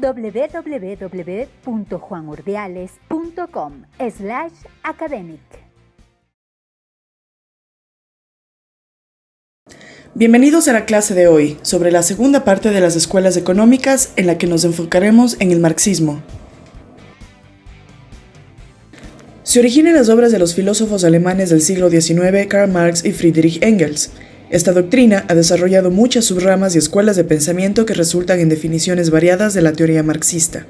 www.juanurdiales.com/academic. Bienvenidos a la clase de hoy sobre la segunda parte de las escuelas económicas en la que nos enfocaremos en el marxismo. Se origina en las obras de los filósofos alemanes del siglo XIX, Karl Marx y Friedrich Engels. Esta doctrina ha desarrollado muchas subramas y escuelas de pensamiento que resultan en definiciones variadas de la teoría marxista.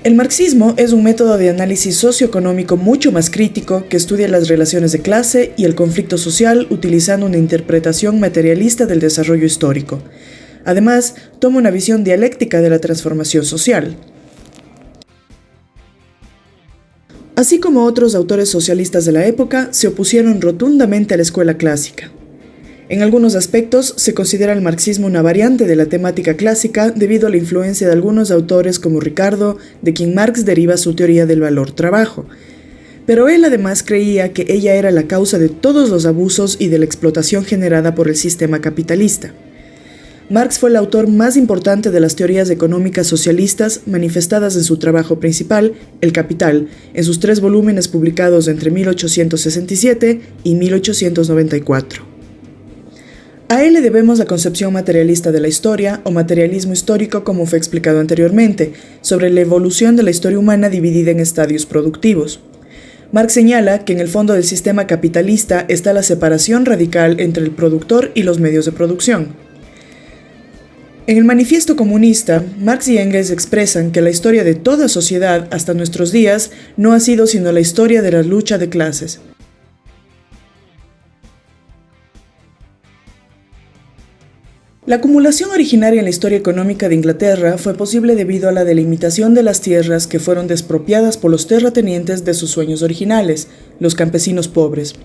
El marxismo es un método de análisis socioeconómico mucho más crítico que estudia las relaciones de clase y el conflicto social utilizando una interpretación materialista del desarrollo histórico. Además, toma una visión dialéctica de la transformación social. Así como otros autores socialistas de la época, se opusieron rotundamente a la escuela clásica. En algunos aspectos, se considera el marxismo una variante de la temática clásica debido a la influencia de algunos autores como Ricardo, de quien Marx deriva su teoría del valor-trabajo. Pero él además creía que ella era la causa de todos los abusos y de la explotación generada por el sistema capitalista. Marx fue el autor más importante de las teorías económicas socialistas manifestadas en su trabajo principal, El Capital, en sus 3 volúmenes publicados entre 1867 y 1894. A él le debemos la concepción materialista de la historia, o materialismo histórico como fue explicado anteriormente, sobre la evolución de la historia humana dividida en estadios productivos. Marx señala que en el fondo del sistema capitalista está la separación radical entre el productor y los medios de producción. En el Manifiesto Comunista, Marx y Engels expresan que la historia de toda sociedad hasta nuestros días no ha sido sino la historia de la lucha de clases. La acumulación originaria en la historia económica de Inglaterra fue posible debido a la delimitación de las tierras que fueron despropiadas por los terratenientes de sus sueños originales, los campesinos pobres.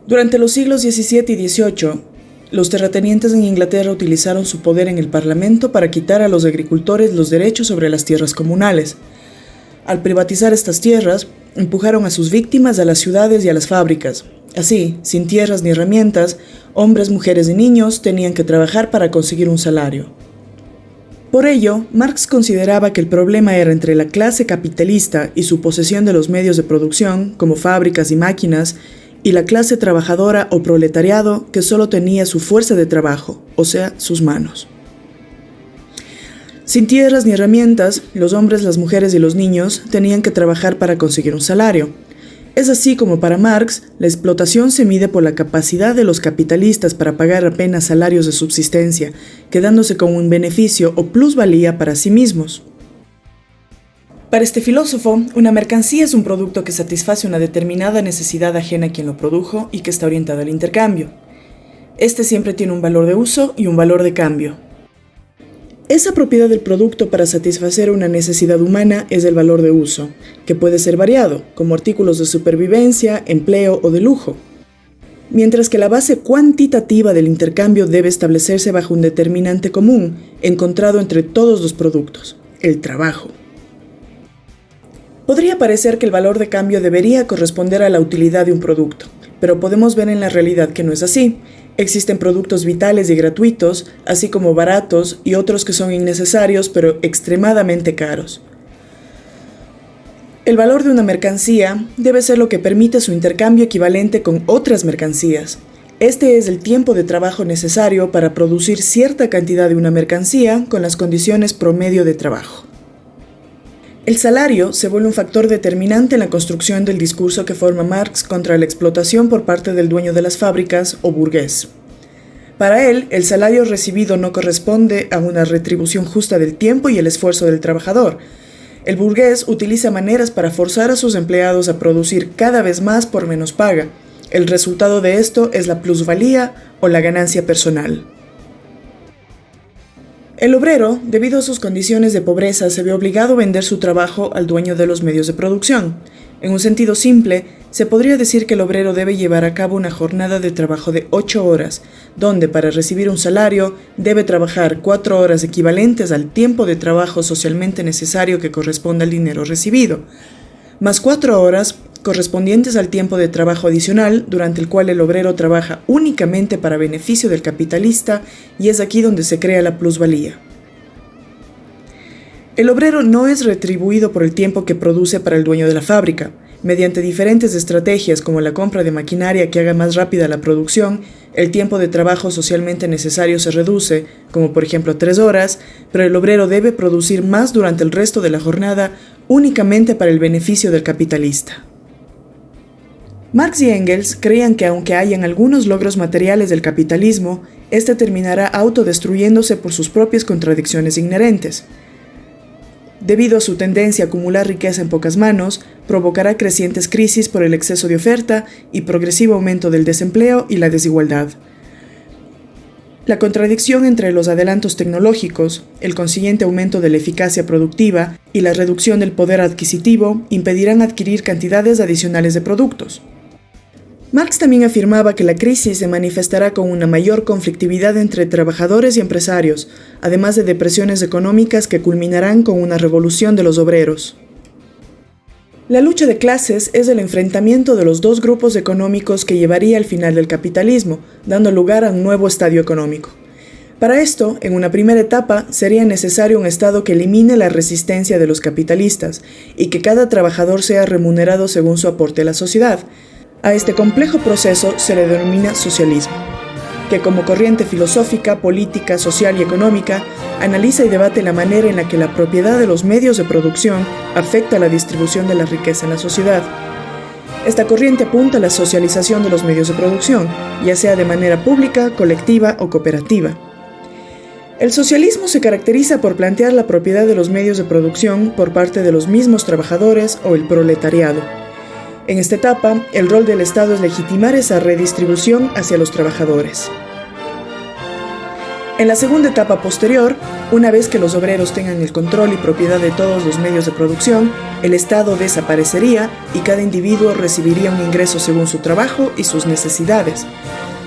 Durante los siglos XVII y XVIII, los terratenientes en Inglaterra utilizaron su poder en el Parlamento para quitar a los agricultores los derechos sobre las tierras comunales. Al privatizar estas tierras, empujaron a sus víctimas a las ciudades y a las fábricas. Así, sin tierras ni herramientas, hombres, mujeres y niños tenían que trabajar para conseguir un salario. Por ello, Marx consideraba que el problema era entre la clase capitalista y su posesión de los medios de producción, como fábricas y máquinas, y la clase trabajadora o proletariado que solo tenía su fuerza de trabajo, o sea, sus manos. Sin tierras ni herramientas, los hombres, las mujeres y los niños tenían que trabajar para conseguir un salario. Es así como para Marx, la explotación se mide por la capacidad de los capitalistas para pagar apenas salarios de subsistencia, quedándose con un beneficio o plusvalía para sí mismos. Para este filósofo, una mercancía es un producto que satisface una determinada necesidad ajena a quien lo produjo y que está orientado al intercambio. Este siempre tiene un valor de uso y un valor de cambio. Esa propiedad del producto para satisfacer una necesidad humana es el valor de uso, que puede ser variado, como artículos de supervivencia, empleo o de lujo. Mientras que la base cuantitativa del intercambio debe establecerse bajo un determinante común, encontrado entre todos los productos, el trabajo. Podría parecer que el valor de cambio debería corresponder a la utilidad de un producto, pero podemos ver en la realidad que no es así. Existen productos vitales y gratuitos, así como baratos y otros que son innecesarios pero extremadamente caros. El valor de una mercancía debe ser lo que permite su intercambio equivalente con otras mercancías. Este es el tiempo de trabajo necesario para producir cierta cantidad de una mercancía con las condiciones promedio de trabajo. El salario se vuelve un factor determinante en la construcción del discurso que forma Marx contra la explotación por parte del dueño de las fábricas o burgués. Para él, el salario recibido no corresponde a una retribución justa del tiempo y el esfuerzo del trabajador. El burgués utiliza maneras para forzar a sus empleados a producir cada vez más por menos paga. El resultado de esto es la plusvalía o la ganancia personal. El obrero, debido a sus condiciones de pobreza, se ve obligado a vender su trabajo al dueño de los medios de producción. En un sentido simple, se podría decir que el obrero debe llevar a cabo una jornada de trabajo de 8 horas, donde para recibir un salario debe trabajar 4 horas equivalentes al tiempo de trabajo socialmente necesario que corresponde al dinero recibido, más 4 horas correspondientes al tiempo de trabajo adicional durante el cual el obrero trabaja únicamente para beneficio del capitalista, y es aquí donde se crea la plusvalía. El obrero no es retribuido por el tiempo que produce para el dueño de la fábrica. Mediante diferentes estrategias como la compra de maquinaria que haga más rápida la producción, el tiempo de trabajo socialmente necesario se reduce, como por ejemplo 3 horas, pero el obrero debe producir más durante el resto de la jornada únicamente para el beneficio del capitalista. Marx y Engels creían que aunque hayan algunos logros materiales del capitalismo, este terminará autodestruyéndose por sus propias contradicciones inherentes. Debido a su tendencia a acumular riqueza en pocas manos, provocará crecientes crisis por el exceso de oferta y progresivo aumento del desempleo y la desigualdad. La contradicción entre los adelantos tecnológicos, el consiguiente aumento de la eficacia productiva y la reducción del poder adquisitivo impedirán adquirir cantidades adicionales de productos. Marx también afirmaba que la crisis se manifestará con una mayor conflictividad entre trabajadores y empresarios, además de depresiones económicas que culminarán con una revolución de los obreros. La lucha de clases es el enfrentamiento de los dos grupos económicos que llevaría al final del capitalismo, dando lugar a un nuevo estadio económico. Para esto, en una primera etapa, sería necesario un Estado que elimine la resistencia de los capitalistas y que cada trabajador sea remunerado según su aporte a la sociedad. A este complejo proceso se le denomina socialismo, que como corriente filosófica, política, social y económica, analiza y debate la manera en la que la propiedad de los medios de producción afecta a la distribución de la riqueza en la sociedad. Esta corriente apunta a la socialización de los medios de producción, ya sea de manera pública, colectiva o cooperativa. El socialismo se caracteriza por plantear la propiedad de los medios de producción por parte de los mismos trabajadores o el proletariado. En esta etapa, el rol del Estado es legitimar esa redistribución hacia los trabajadores. En la segunda etapa posterior, una vez que los obreros tengan el control y propiedad de todos los medios de producción, el Estado desaparecería y cada individuo recibiría un ingreso según su trabajo y sus necesidades.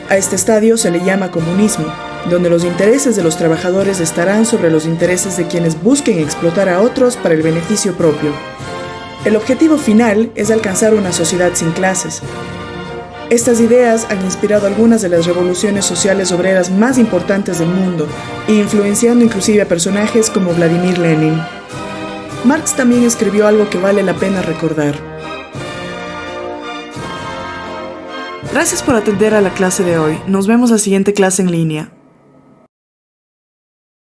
A este estadio se le llama comunismo, donde los intereses de los trabajadores estarán sobre los intereses de quienes busquen explotar a otros para el beneficio propio. El objetivo final es alcanzar una sociedad sin clases. Estas ideas han inspirado algunas de las revoluciones sociales obreras más importantes del mundo, influenciando inclusive a personajes como Vladimir Lenin. Marx también escribió algo que vale la pena recordar. Gracias por atender a la clase de hoy. Nos vemos la siguiente clase en línea.